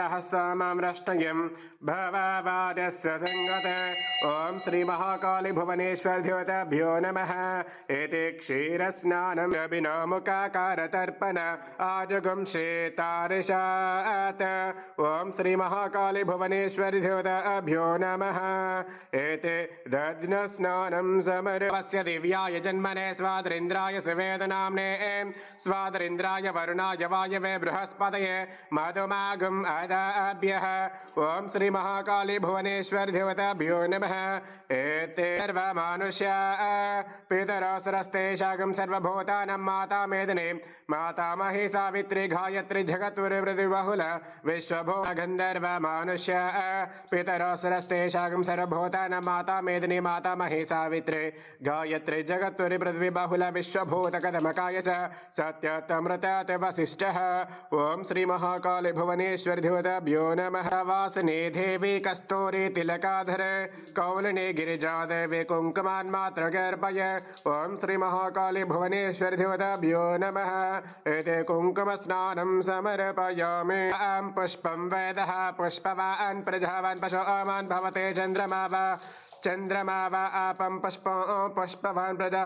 सहस्रमाम्रष्टयम् भववादस्य संगते ओम श्री महाकाली भुवनेश्वर देवताभ्यो नमः। एते क्षीरस्नानं अभिनवमुखाकार तर्पण आजगुं शेतारिषात् ओम श्री महाकाली भुवनेश्वर देवताभ्यो नमः। एते दध्नस्नानं समर्पस्य दिव्याय जन्मने स्वादरिन्द्राय सुवेदनाम्ने स्वादरिन्द्राय वरुणाय वायवे बृहस्पतये मधुमागुम् अदाभ्यः ओम श्री महाकाली भुवनेश्वर देवताभ्यो नमः। एते सर्वमानुष्या पितरस्रस्तेषागं सर्वभूतानां माता मेदिनी मातामही सावित्री गायत्री जगत्पुरीवृद्धिबहुल विश्वभो गन्धर्व मानुष्या पितरस्रस्तेषागं सर्वभूतानां माता मेदिनी मातामही सावित्री गायत्री जगत्पुरीवृद्धिबहुल विश्वभूतकदमकाय सत्यतमृतात् वसिष्ठः ओम श्री महाकाली भुवनेश्वर देवताभ्यो नमः। वासने देवी कस्तूरी तिलकाधर कौलने गिरिजादेवी कुङ्कुमान्मात्रगर्भय ओम श्री महाकाली भुवनेश्वर देवताभ्यो नमः। एते कुङ्कुमस्नानं समर्पयामि। पुष्पं वेदः पुष्पवान् प्रजावान् पशुमान् भवते चन्द्रमा वा आपं पुष्पवान् प्रजा